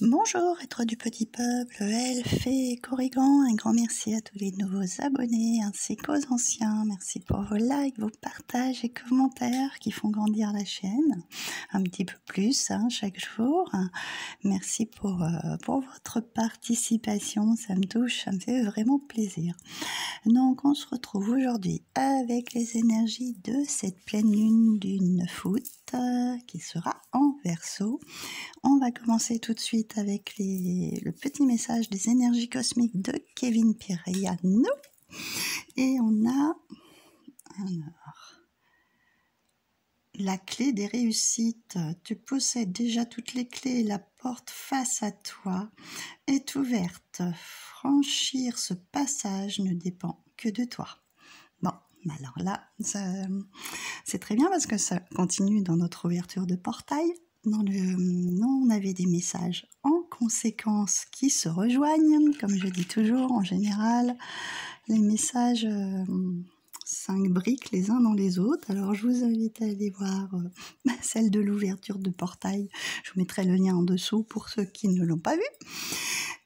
Bonjour, êtres du petit peuple, elfes, fées, corrigans, un grand merci à tous les nouveaux abonnés ainsi qu'aux anciens. Merci pour vos likes, vos partages et commentaires qui font grandir la chaîne un petit peu plus chaque jour. Merci pour votre participation, ça me touche, ça me fait vraiment plaisir. Donc on se retrouve aujourd'hui avec les énergies de cette pleine lune d'une foot qui sera en Verseau. On va commencer tout de suite avec le petit message des énergies cosmiques de Kevin Piriano. Et on a la clé des réussites. Tu possèdes déjà toutes les clés. La porte face à toi est ouverte. Franchir ce passage ne dépend que de toi. Bon, alors là, c'est très bien parce que ça continue dans notre ouverture de portail. On avait des messages en conséquence qui se rejoignent, comme je dis toujours, en général, les messages s'imbriquent les uns dans les autres. Alors je vous invite à aller voir celle de l'ouverture de portail. Je vous mettrai le lien en dessous pour ceux qui ne l'ont pas vu.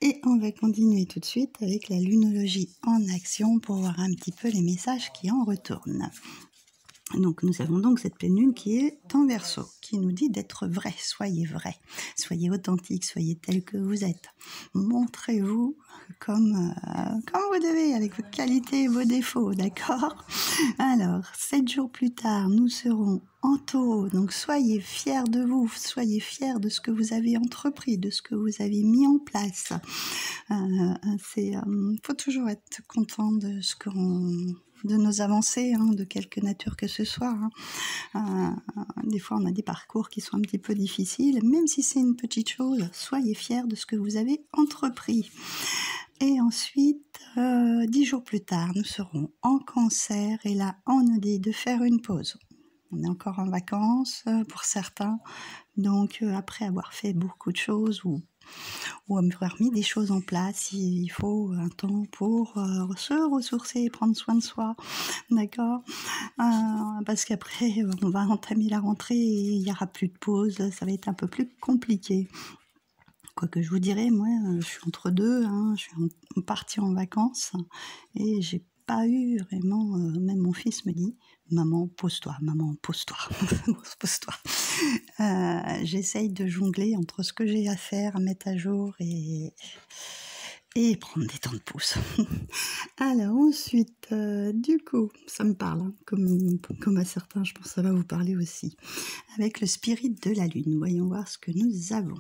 Et on va continuer tout de suite avec la lunologie en action pour voir un petit peu les messages qui en retournent. Donc nous avons donc cette pleine lune qui est en Verseau, qui nous dit d'être vrai, soyez authentique, soyez tel que vous êtes. Montrez-vous comme vous devez, avec vos qualités et vos défauts, d'accord? Alors, 7 jours plus tard, nous serons en Taureau, donc soyez fiers de vous, soyez fiers de ce que vous avez entrepris, de ce que vous avez mis en place. Faut toujours être content de de nos avancées, de quelque nature que ce soit. Des fois, on a des parcours qui sont un petit peu difficiles, même si c'est une petite chose, soyez fiers de ce que vous avez entrepris. Et ensuite, 10 jours plus tard, nous serons en Cancer, et là, on nous dit de faire une pause. On est encore en vacances pour certains, donc après avoir fait beaucoup de choses ou avoir mis des choses en place, il faut un temps pour se ressourcer, prendre soin de soi, d'accord, parce qu'après on va entamer la rentrée et il n'y aura plus de pause, ça va être un peu plus compliqué. Quoique je vous dirais, moi je suis entre deux, je suis partie en vacances et j'ai pas eu vraiment, même mon fils me dit maman pose-toi, pose-toi. J'essaye de jongler entre ce que j'ai à faire, à mettre à jour et prendre des temps de pause. Alors ensuite, du coup, ça me parle, comme à certains, je pense que ça va vous parler aussi. Avec le spirit de la lune, voyons voir ce que nous avons.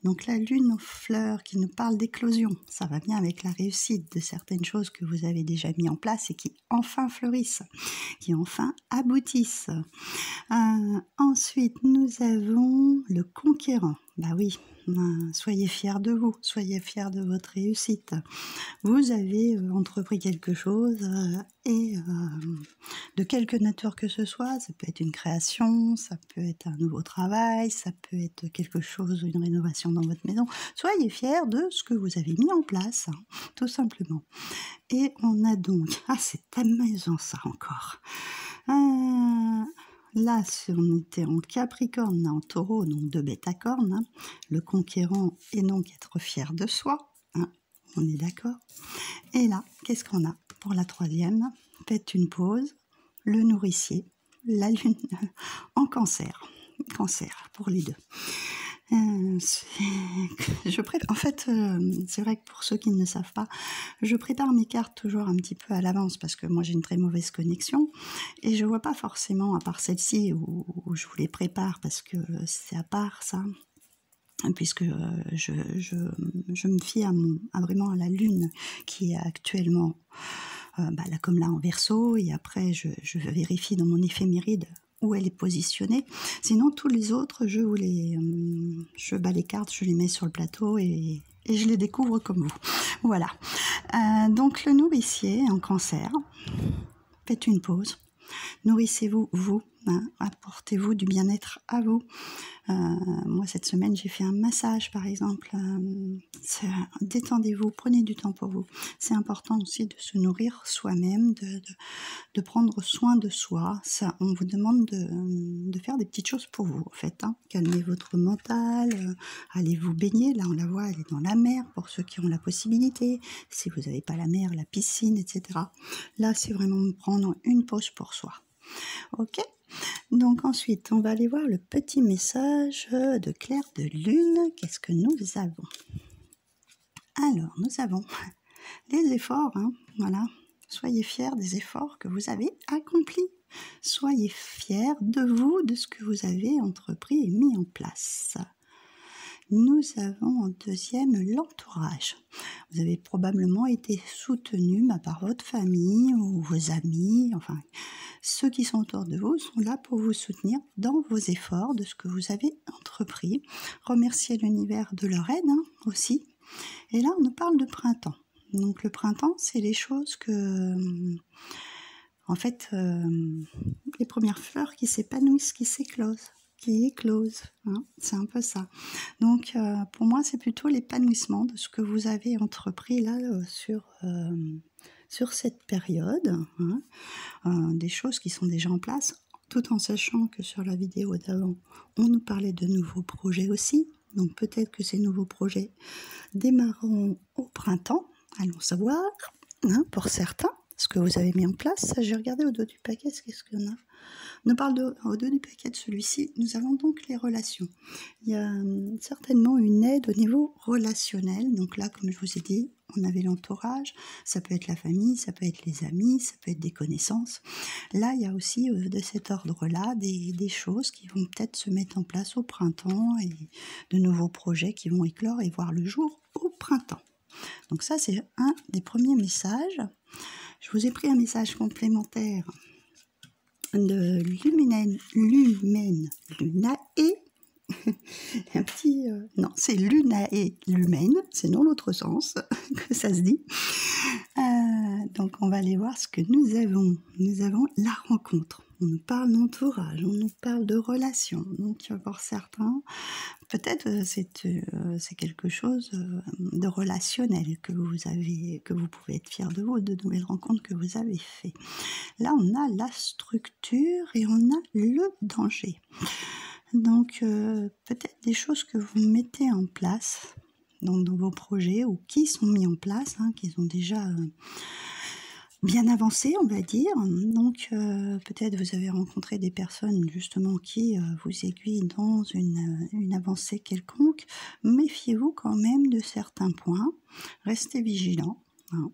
Donc la lune aux fleurs qui nous parle d'éclosion, ça va bien avec la réussite de certaines choses que vous avez déjà mis en place et qui enfin fleurissent, qui enfin aboutissent. Ensuite, nous avons le conquérant. Bah oui, soyez fiers de vous, soyez fiers de votre réussite. Vous avez entrepris quelque chose et de quelque nature que ce soit, ça peut être une création, ça peut être un nouveau travail, ça peut être quelque chose, une rénovation dans votre maison. Soyez fiers de ce que vous avez mis en place, tout simplement. Et on a donc, c'est amusant ça encore. Là, si on était en Capricorne, en Taureau, donc 2 bêta-cornes, le conquérant et donc être fier de soi, on est d'accord. Et là, qu'est-ce qu'on a pour la 3e? Faites une pause, le nourricier, la lune en Cancer pour les deux. En fait, c'est vrai que pour ceux qui ne le savent pas, je prépare mes cartes toujours un petit peu à l'avance parce que moi j'ai une très mauvaise connexion et je vois pas forcément, à part celle-ci où je vous les prépare parce que c'est à part ça, puisque je me fie vraiment à la lune qui est actuellement là, comme là en Verseau, et après je vérifie dans mon éphéméride où elle est positionnée. Sinon, tous les autres, je bats les cartes, je les mets sur le plateau et je les découvre comme vous. Voilà. Donc, le nourricier en Cancer, faites une pause. Nourrissez-vous, vous, hein, apportez-vous du bien-être à vous. Moi, cette semaine, j'ai fait un massage, par exemple. Détendez-vous, prenez du temps pour vous. C'est important aussi de se nourrir soi-même, de prendre soin de soi. Ça, on vous demande de faire des petites choses pour vous, en fait. Hein. Calmez votre mental, allez vous baigner. Là, on la voit, elle est dans la mer, pour ceux qui ont la possibilité. Si vous n'avez pas la mer, la piscine, etc. Là, c'est vraiment prendre une pause pour soi. Ok ? Donc ensuite, on va aller voir le petit message de Claire de Lune. Qu'est-ce que nous avons? Alors, nous avons les efforts, hein, voilà. Soyez fiers des efforts que vous avez accomplis. Soyez fiers de vous, de ce que vous avez entrepris et mis en place. Nous avons en deuxième l'entourage. Vous avez probablement été soutenu par votre famille ou vos amis, enfin ceux qui sont autour de vous sont là pour vous soutenir dans vos efforts, de ce que vous avez entrepris. Remerciez l'univers de leur aide aussi. Et là, on nous parle de printemps. Donc le printemps, c'est les choses que... En fait, les premières fleurs qui s'épanouissent, qui s'éclosent, qui éclosent. Hein, c'est un peu ça. Donc pour moi, c'est plutôt l'épanouissement de ce que vous avez entrepris là sur cette période. Hein, des choses qui sont déjà en place, tout en sachant que sur la vidéo d'avant, on nous parlait de nouveaux projets aussi. Donc peut-être que ces nouveaux projets démarreront au printemps. Allons savoir, hein, pour certains, ce que vous avez mis en place. J'ai regardé au dos du paquet, qu'est-ce qu'on a? On nous parle au dos du paquet de celui-ci. Nous avons donc les relations. Il y a certainement une aide au niveau relationnel. Donc là, comme je vous ai dit, on avait l'entourage. Ça peut être la famille, ça peut être les amis, ça peut être des connaissances. Là, il y a aussi de cet ordre-là des choses qui vont peut-être se mettre en place au printemps et de nouveaux projets qui vont éclore et voir le jour au printemps. Donc ça, c'est un des premiers messages. Je vous ai pris un message complémentaire de Lunae. Un petit... non, c'est Lunae, Lumen, c'est dans l'autre sens que ça se dit. Donc on va aller voir ce que nous avons. Nous avons la rencontre. On nous parle d'entourage, on nous parle de relations. Donc pour certains, peut-être c'est quelque chose de relationnel que vous pouvez être fier de vous, de nouvelles rencontres que vous avez fait. Là, on a la structure et on a le danger. Donc peut-être des choses que vous mettez en place donc dans vos projets ou qui sont mis en place, hein, qui ont déjà bien avancé, on va dire. Donc peut-être vous avez rencontré des personnes justement qui vous aiguillent dans une avancée quelconque. Méfiez-vous quand même de certains points. Restez vigilants. Hein,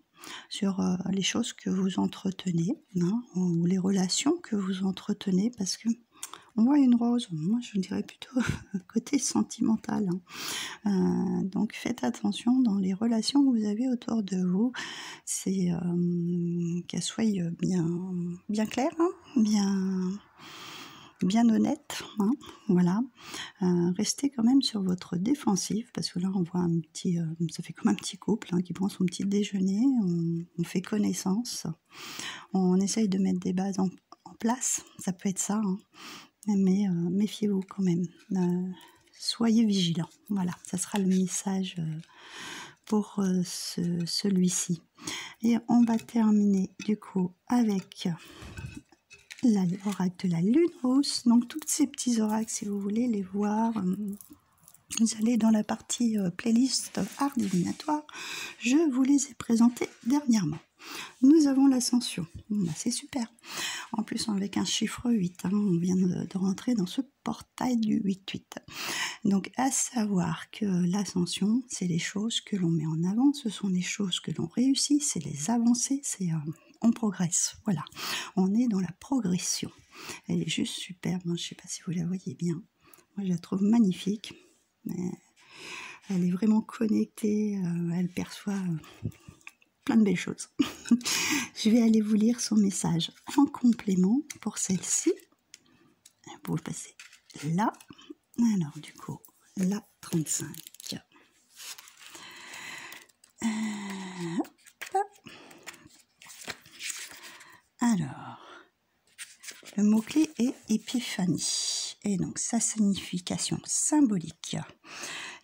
sur les choses que vous entretenez, hein, ou les relations que vous entretenez, parce que on voit une rose, moi je dirais plutôt côté sentimental. Hein. Donc faites attention dans les relations que vous avez autour de vous, c'est qu'elles soient bien claires, hein, bien honnêtes. Hein, voilà. Restez quand même sur votre défensive, parce que là on voit ça fait comme un petit couple hein, qui prend son petit déjeuner, on fait connaissance, on essaye de mettre des bases en place, ça peut être ça. Hein. Mais méfiez-vous quand même, soyez vigilants, voilà, ça sera le message pour celui-ci. Et on va terminer du coup avec l'oracle de la lune rousse, donc tous ces petits oracles, si vous voulez les voir, vous allez dans la partie playlist art divinatoire, je vous les ai présentés dernièrement. Nous avons l'ascension, c'est super. En plus avec un chiffre 8, hein, on vient de rentrer dans ce portail du 8-8. Donc à savoir que l'ascension, c'est les choses que l'on met en avant, ce sont les choses que l'on réussit, c'est les avancées, on progresse, voilà. On est dans la progression. Elle est juste superbe, hein, je ne sais pas si vous la voyez bien. Moi je la trouve magnifique. Mais elle est vraiment connectée, elle perçoit plein de belles choses. Je vais aller vous lire son message en complément pour celle-ci. Vous passez là. Alors du coup, là 35. Alors, le mot-clé est épiphanie. Et donc, sa signification symbolique.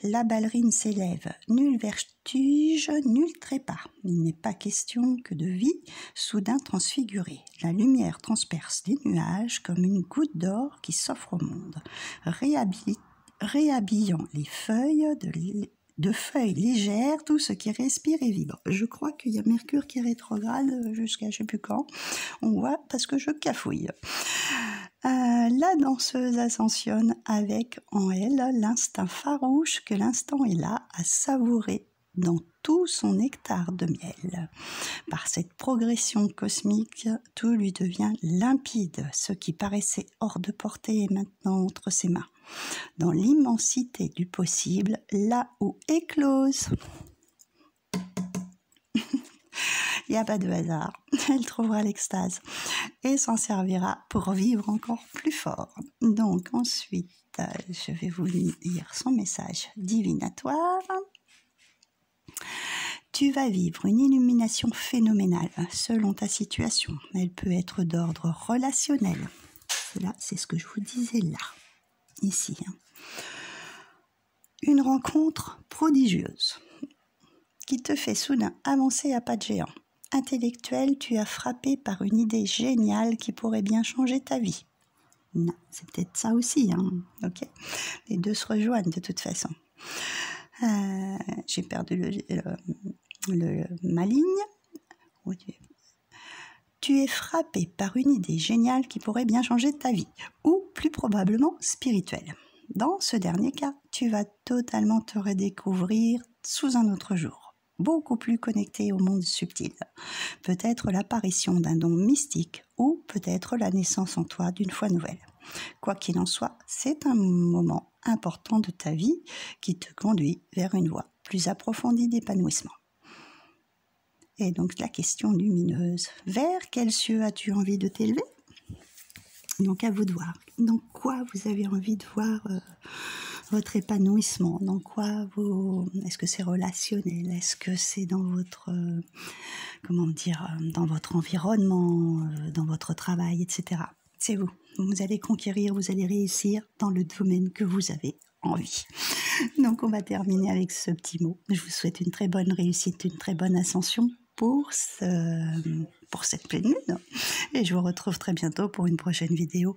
La ballerine s'élève, nul vertige, nul trépas. Il n'est pas question que de vie soudain transfigurée. La lumière transperce les nuages comme une goutte d'or qui s'offre au monde, réhabillant les feuilles de feuilles légères, tout ce qui respire et vibre. Je crois qu'il y a Mercure qui rétrograde jusqu'à je ne sais plus quand. On voit parce que je cafouille. La danseuse ascensionne avec en elle l'instinct farouche que l'instant est là à savourer dans tout son nectar de miel. Par cette progression cosmique, tout lui devient limpide. Ce qui paraissait hors de portée est maintenant entre ses mains. Dans l'immensité du possible, là où éclose. Il n'y a pas de hasard. Elle trouvera l'extase et s'en servira pour vivre encore plus fort. Donc ensuite, je vais vous lire son message divinatoire. Tu vas vivre une illumination phénoménale selon ta situation. Elle peut être d'ordre relationnel. Là, c'est ce que je vous disais là, ici. Une rencontre prodigieuse qui te fait soudain avancer à pas de géant. Intellectuel, tu as frappé par une idée géniale qui pourrait bien changer ta vie. Non, c'est peut-être ça aussi, ok. Les deux se rejoignent de toute façon. J'ai perdu ma ligne. Tu es frappé par une idée géniale qui pourrait bien changer ta vie, ou plus probablement spirituelle. Dans ce dernier cas, tu vas totalement te redécouvrir sous un autre jour, beaucoup plus connecté au monde subtil. Peut-être l'apparition d'un don mystique, ou peut-être la naissance en toi d'une foi nouvelle. Quoi qu'il en soit, c'est un moment important de ta vie qui te conduit vers une voie plus approfondie d'épanouissement. Et donc la question lumineuse, vers quels cieux as-tu envie de t'élever? Donc à vous de voir. Dans quoi vous avez envie de voir votre épanouissement? Dans quoi est-ce que c'est relationnel? Est-ce que c'est dans votre dans votre environnement, dans votre travail, etc. C'est vous. Vous allez conquérir, vous allez réussir dans le domaine que vous avez envie. Donc on va terminer avec ce petit mot. Je vous souhaite une très bonne réussite, une très bonne ascension pour cette pleine lune. Et je vous retrouve très bientôt pour une prochaine vidéo.